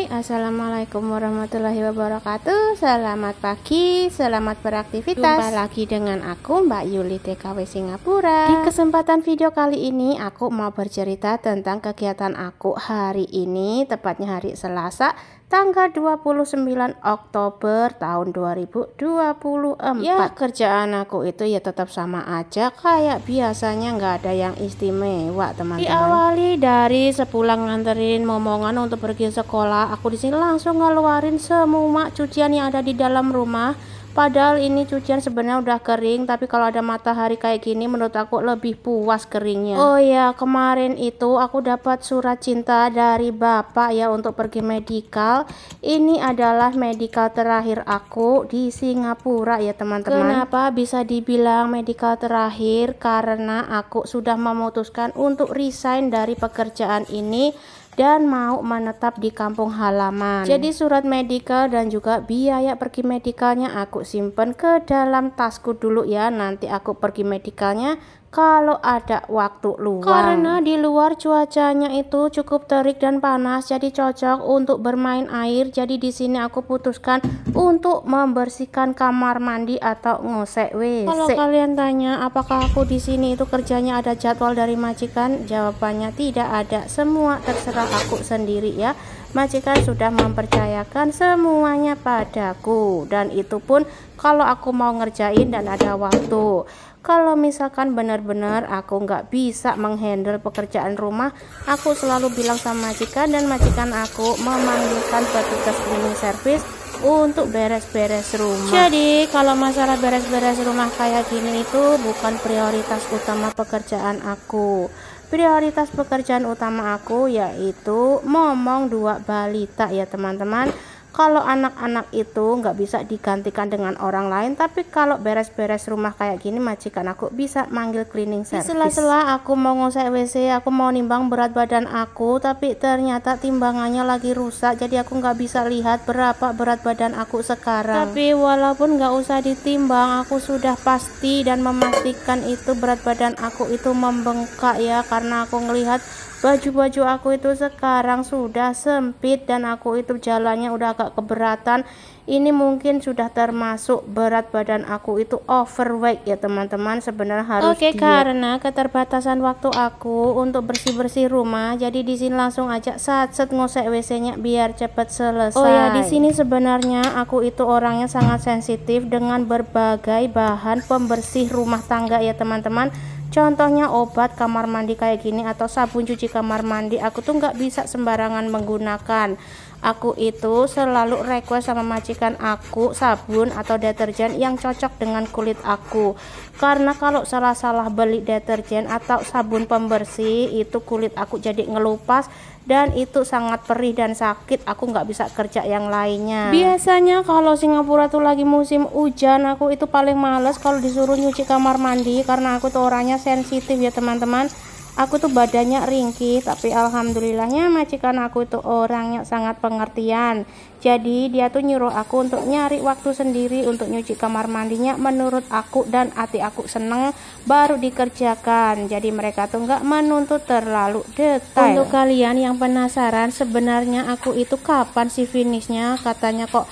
Assalamualaikum warahmatullahi wabarakatuh. Selamat pagi, selamat beraktivitas. Jumpa lagi dengan aku Mbak Yuli TKW Singapura. Di kesempatan video kali ini aku mau bercerita tentang kegiatan aku hari ini, tepatnya hari Selasa tanggal 29 Oktober tahun 2024. Ya, kerjaan aku itu ya tetap sama aja kayak biasanya, nggak ada yang istimewa teman-teman. Diawali dari sepulang nganterin momongan untuk pergi sekolah, aku di sini langsung ngeluarin semua cucian yang ada di dalam rumah. Padahal ini cucian sebenarnya udah kering, tapi kalau ada matahari kayak gini menurut aku lebih puas keringnya. Oh ya, kemarin itu aku dapat surat cinta dari bapak ya untuk pergi medical. Ini adalah medical terakhir aku di Singapura ya teman-teman. Kenapa bisa dibilang medical terakhir? Karena aku sudah memutuskan untuk resign dari pekerjaan ini dan mau menetap di kampung halaman. Jadi surat medical dan juga biaya pergi medicalnya aku simpen ke dalam tasku dulu ya. Nanti aku pergi medicalnya kalau ada waktu luang. Karena di luar cuacanya itu cukup terik dan panas, jadi cocok untuk bermain air. Jadi di sini aku putuskan untuk membersihkan kamar mandi atau ngosek WC. Kalau kalian tanya apakah aku di sini itu kerjanya ada jadwal dari majikan, jawabannya tidak ada. Semua terserah aku sendiri ya. Majikan sudah mempercayakan semuanya padaku, dan itu pun kalau aku mau ngerjain dan ada waktu. Kalau misalkan benar-benar aku nggak bisa menghandle pekerjaan rumah, aku selalu bilang sama majikan, dan majikan aku memanggilkan petugas cleaning service untuk beres-beres rumah. Jadi kalau masalah beres-beres rumah kayak gini itu bukan prioritas utama pekerjaan aku. Prioritas pekerjaan utama aku yaitu momong 2 balita ya teman-teman. Kalau anak-anak itu nggak bisa digantikan dengan orang lain, tapi kalau beres-beres rumah kayak gini majikan aku bisa manggil cleaning service. Sela-sela aku mau ngosek WC, aku mau nimbang berat badan aku, tapi ternyata timbangannya lagi rusak, jadi aku nggak bisa lihat berapa berat badan aku sekarang. Tapi walaupun nggak usah ditimbang, aku sudah pasti dan memastikan itu berat badan aku itu membengkak ya, karena aku ngelihat baju-baju aku itu sekarang sudah sempit dan aku itu jalannya udah agak keberatan. Ini mungkin sudah termasuk berat badan aku itu overweight ya teman-teman. Sebenarnya harus diet. Karena keterbatasan waktu aku untuk bersih-bersih rumah, jadi di sini langsung aja set ngosek WC-nya biar cepet selesai. Oh ya, di sini sebenarnya aku itu orangnya sangat sensitif dengan berbagai bahan pembersih rumah tangga ya teman-teman. Contohnya obat kamar mandi kayak gini atau sabun cuci kamar mandi, aku tuh nggak bisa sembarangan menggunakan. Aku itu selalu request sama majikan aku sabun atau deterjen yang cocok dengan kulit aku. Karena kalau salah-salah beli deterjen atau sabun pembersih itu kulit aku jadi ngelupas, dan itu sangat perih dan sakit. Aku nggak bisa kerja yang lainnya. Biasanya kalau Singapura tuh lagi musim hujan, aku itu paling males kalau disuruh nyuci kamar mandi, karena aku tuh orangnya sensitif ya teman-teman. Aku tuh badannya ringkih, tapi alhamdulillahnya majikan aku itu orangnya sangat pengertian. Jadi dia tuh nyuruh aku untuk nyari waktu sendiri untuk nyuci kamar mandinya menurut aku dan hati aku seneng baru dikerjakan. Jadi mereka tuh nggak menuntut terlalu detail. Untuk kalian yang penasaran sebenarnya aku itu kapan sih finishnya, katanya kok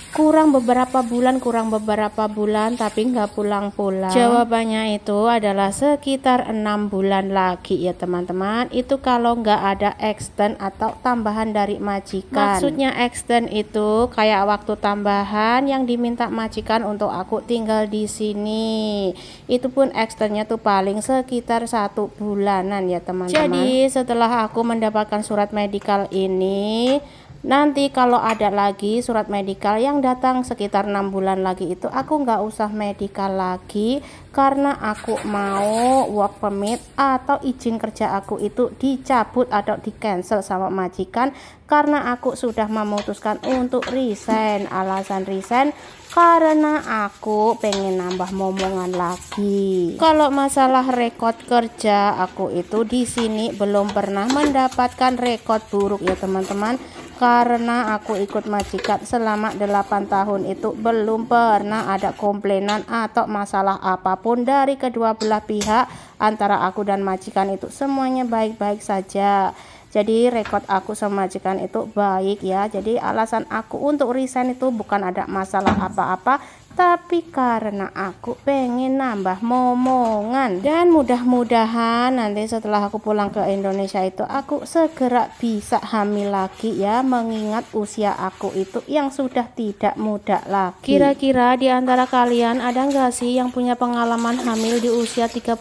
kurang beberapa bulan tapi nggak pulang-pulang. Jawabannya itu adalah sekitar 6 bulan lagi ya teman-teman. Itu kalau nggak ada extend atau tambahan dari majikan. Maksudnya extend itu kayak waktu tambahan yang diminta majikan untuk aku tinggal di sini. Itu pun extendnya tuh paling sekitar 1 bulanan ya teman-teman. Jadi setelah aku mendapatkan surat medical ini, nanti kalau ada lagi surat medical yang datang sekitar 6 bulan lagi, itu aku nggak usah medical lagi, karena aku mau work permit atau izin kerja aku itu dicabut atau di cancel sama majikan, karena aku sudah memutuskan untuk resign. Alasan resign karena aku pengen nambah momongan lagi. Kalau masalah rekod kerja, aku itu di sini belum pernah mendapatkan rekod buruk ya teman-teman. Karena aku ikut majikan selama 8 tahun itu belum pernah ada komplainan atau masalah apapun dari kedua belah pihak. Antara aku dan majikan itu semuanya baik-baik saja. Jadi rekod aku sama majikan itu baik ya. Jadi alasan aku untuk resign itu bukan ada masalah apa-apa, tapi karena aku pengen nambah momongan. Dan mudah-mudahan nanti setelah aku pulang ke Indonesia itu aku segera bisa hamil lagi ya, mengingat usia aku itu yang sudah tidak muda lagi. Kira-kira di antara kalian ada nggak sih yang punya pengalaman hamil di usia 37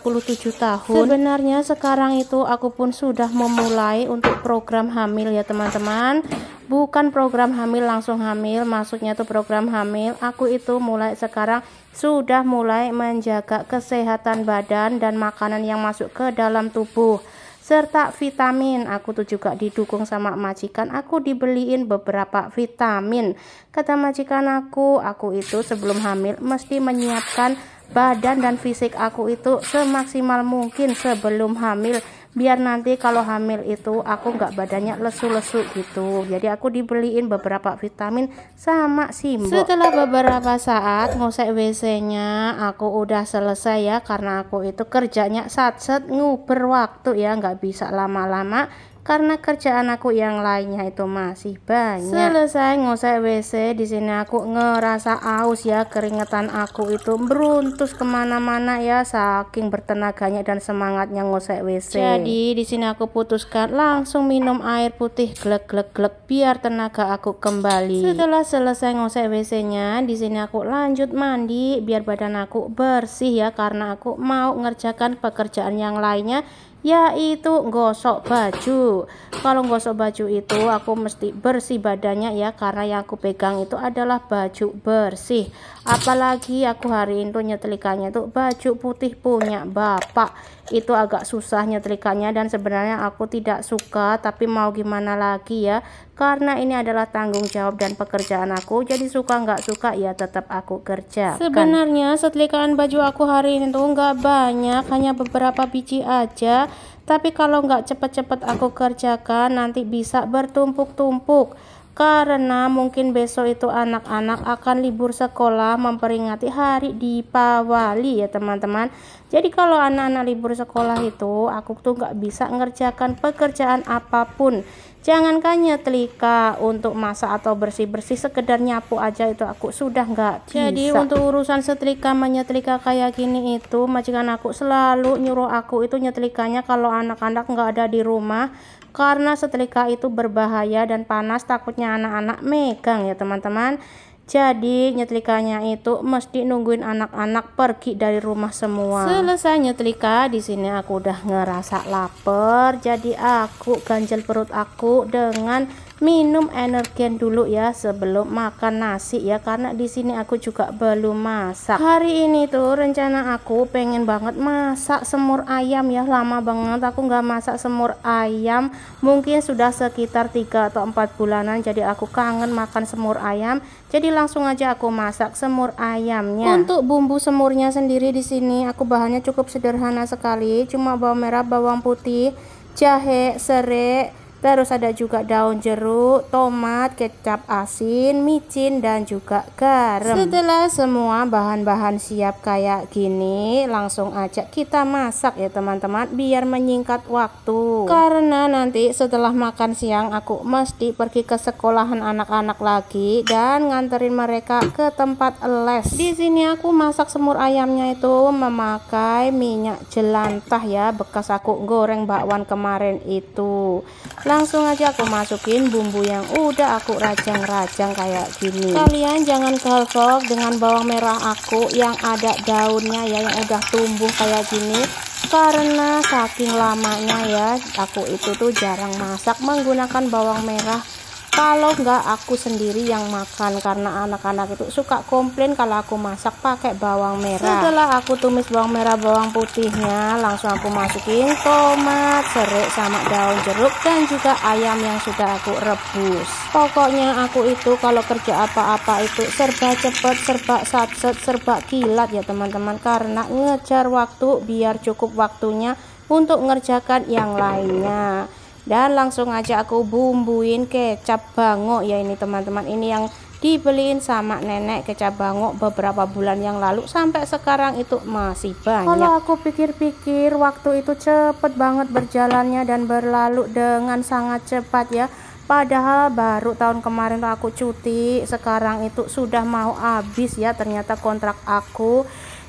tahun? Sebenarnya sekarang itu aku pun sudah memulai untuk program hamil ya teman-teman. Bukan program hamil langsung hamil, maksudnya tuh program hamil aku itu mulai sekarang sudah mulai menjaga kesehatan badan dan makanan yang masuk ke dalam tubuh serta vitamin. Aku tuh juga didukung sama majikan, aku dibeliin beberapa vitamin. Kata majikan aku itu sebelum hamil mesti menyiapkan badan dan fisik aku itu semaksimal mungkin sebelum hamil, biar nanti kalau hamil itu aku nggak badannya lesu-lesu gitu. Jadi aku dibeliin beberapa vitamin sama Simbo. Setelah beberapa saat ngosek WC-nya aku udah selesai ya, karena aku itu kerjanya satset nguber waktu ya, nggak bisa lama-lama karena kerjaan aku yang lainnya itu masih banyak. Selesai ngosek WC, di sini aku ngerasa aus ya, keringetan aku itu beruntus kemana-mana ya, saking bertenaganya dan semangatnya ngosek WC. Jadi di sini aku putuskan langsung minum air putih glek-glek-glek biar tenaga aku kembali. Setelah selesai ngosek WC-nya, di sini aku lanjut mandi biar badan aku bersih ya, karena aku mau ngerjakan pekerjaan yang lainnya, yaitu gosok baju. Kalau gosok baju itu aku mesti bersih badannya ya, karena yang aku pegang itu adalah baju bersih. Apalagi aku hari itu nyetrikanya itu baju putih punya bapak, itu agak susah nyetrikanya dan sebenarnya aku tidak suka, tapi mau gimana lagi ya, karena ini adalah tanggung jawab dan pekerjaan aku, jadi suka nggak suka ya tetap aku kerja. Sebenarnya setrikaan baju aku hari ini tuh nggak banyak, hanya beberapa biji aja, tapi kalau nggak cepet-cepet aku kerjakan nanti bisa bertumpuk-tumpuk. Karena mungkin besok itu anak-anak akan libur sekolah memperingati hari Dipawali ya teman-teman. Jadi kalau anak-anak libur sekolah itu aku tuh nggak bisa ngerjakan pekerjaan apapun. Jangankan nyetrika, untuk masak atau bersih-bersih, sekedar nyapu aja itu aku sudah nggak bisa. Jadi untuk urusan setrika menyetrika kayak gini itu majikan aku selalu nyuruh aku itu nyetrikanya kalau anak-anak nggak ada di rumah, karena setrika itu berbahaya dan panas, takutnya anak-anak megang ya teman-teman. Jadi nyetrikanya itu mesti nungguin anak-anak pergi dari rumah semua. Selesai nyetrika, di sini aku udah ngerasa lapar, jadi aku ganjel perut aku dengan minum energen dulu ya sebelum makan nasi ya, karena di sini aku juga belum masak. Hari ini tuh rencana aku pengen banget masak semur ayam ya, lama banget aku nggak masak semur ayam, mungkin sudah sekitar 3 atau 4 bulanan, jadi aku kangen makan semur ayam. Jadi langsung aja aku masak semur ayamnya. Untuk bumbu semurnya sendiri di sini aku bahannya cukup sederhana sekali, cuma bawang merah, bawang putih, jahe, serai, terus ada juga daun jeruk, tomat, kecap asin, micin, dan juga garam. Setelah semua bahan-bahan siap kayak gini, langsung aja kita masak ya teman-teman, biar menyingkat waktu. Karena nanti setelah makan siang aku mesti pergi ke sekolahan anak-anak lagi dan nganterin mereka ke tempat les. Di sini aku masak semur ayamnya itu memakai minyak jelantah ya, bekas aku goreng bakwan kemarin itu. Langsung aja aku masukin bumbu yang udah aku rajang-rajang kayak gini. Kalian jangan kelvok dengan bawang merah aku yang ada daunnya ya, yang udah tumbuh kayak gini, karena saking lamanya ya aku itu tuh jarang masak menggunakan bawang merah. Kalau nggak aku sendiri yang makan, karena anak-anak itu suka komplain kalau aku masak pakai bawang merah. Setelah aku tumis bawang merah bawang putihnya, langsung aku masukin tomat, serai, sama daun jeruk, dan juga ayam yang sudah aku rebus. Pokoknya aku itu kalau kerja apa-apa itu serba cepet, serba satset, serba kilat ya teman-teman, karena ngejar waktu biar cukup waktunya untuk ngerjakan yang lainnya. Dan langsung aja aku bumbuin kecap bangok ya ini teman-teman. Ini yang dibeliin sama nenek, kecap bangok beberapa bulan yang lalu, sampai sekarang itu masih banyak. Kalau aku pikir-pikir waktu itu cepet banget berjalannya dan berlalu dengan sangat cepat ya. Padahal baru tahun kemarin tuh aku cuti, sekarang itu sudah mau habis ya ternyata kontrak aku.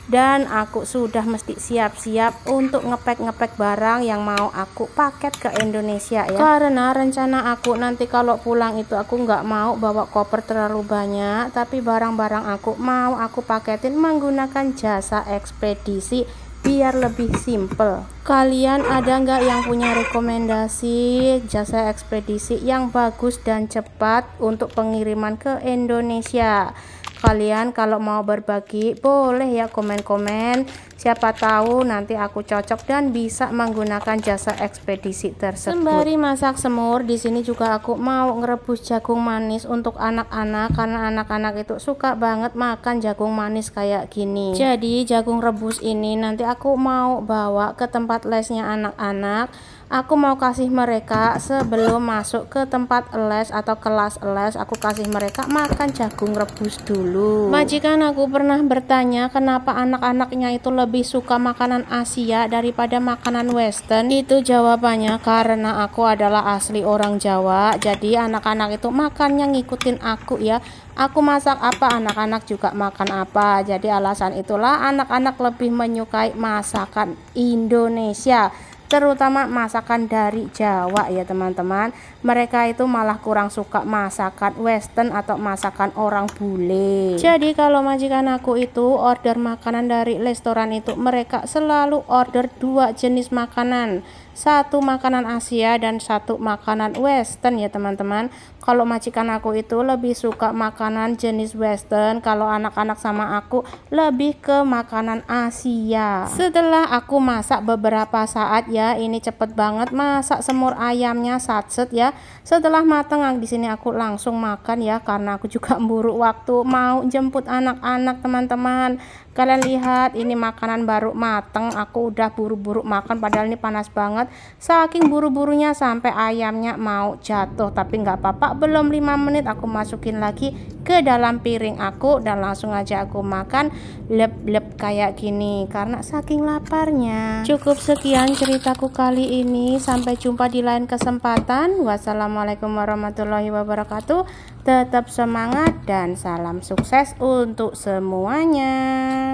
Dan aku sudah mesti siap-siap untuk ngepek barang yang mau aku paket ke Indonesia ya. Karena rencana aku nanti kalau pulang itu aku nggak mau bawa koper terlalu banyak, tapi barang-barang aku mau aku paketin menggunakan jasa ekspedisi biar lebih simple. Kalian ada nggak yang punya rekomendasi jasa ekspedisi yang bagus dan cepat untuk pengiriman ke Indonesia? Kalian kalau mau berbagi boleh ya komen-komen, siapa tahu nanti aku cocok dan bisa menggunakan jasa ekspedisi tersebut. Sembari masak semur, di sini juga aku mau ngerebus jagung manis untuk anak-anak, karena anak-anak itu suka banget makan jagung manis kayak gini. Jadi jagung rebus ini nanti aku mau bawa ke tempat lesnya anak-anak. Aku mau kasih mereka sebelum masuk ke tempat les atau kelas les, aku kasih mereka makan jagung rebus dulu. Majikan aku pernah bertanya kenapa anak-anaknya itu lebih suka makanan Asia daripada makanan Western. Itu jawabannya karena aku adalah asli orang Jawa, jadi anak-anak itu makannya ngikutin aku ya. Aku masak apa, anak-anak juga makan apa. Jadi alasan itulah anak-anak lebih menyukai masakan Indonesia, terutama masakan dari Jawa ya teman-teman. Mereka itu malah kurang suka masakan Western atau masakan orang bule. Jadi kalau majikan aku itu order makanan dari restoran itu, mereka selalu order 2 jenis makanan, 1 makanan Asia dan 1 makanan Western ya teman-teman. Kalau majikan aku itu lebih suka makanan jenis Western, kalau anak-anak sama aku lebih ke makanan Asia. Setelah aku masak beberapa saat ya, ini cepet banget masak semur ayamnya satset ya. Setelah matang di sini aku langsung makan ya, karena aku juga buru waktu mau jemput anak-anak teman-teman. Kalian lihat ini makanan baru mateng, aku udah buru-buru makan padahal ini panas banget. Saking buru-burunya sampai ayamnya mau jatuh, tapi nggak apa-apa, belum 5 menit aku masukin lagi ke dalam piring aku dan langsung aja aku makan lep-lep kayak gini karena saking laparnya. Cukup sekian ceritaku kali ini, sampai jumpa di lain kesempatan. Wassalamualaikum warahmatullahi wabarakatuh. Tetap semangat dan salam sukses untuk semuanya.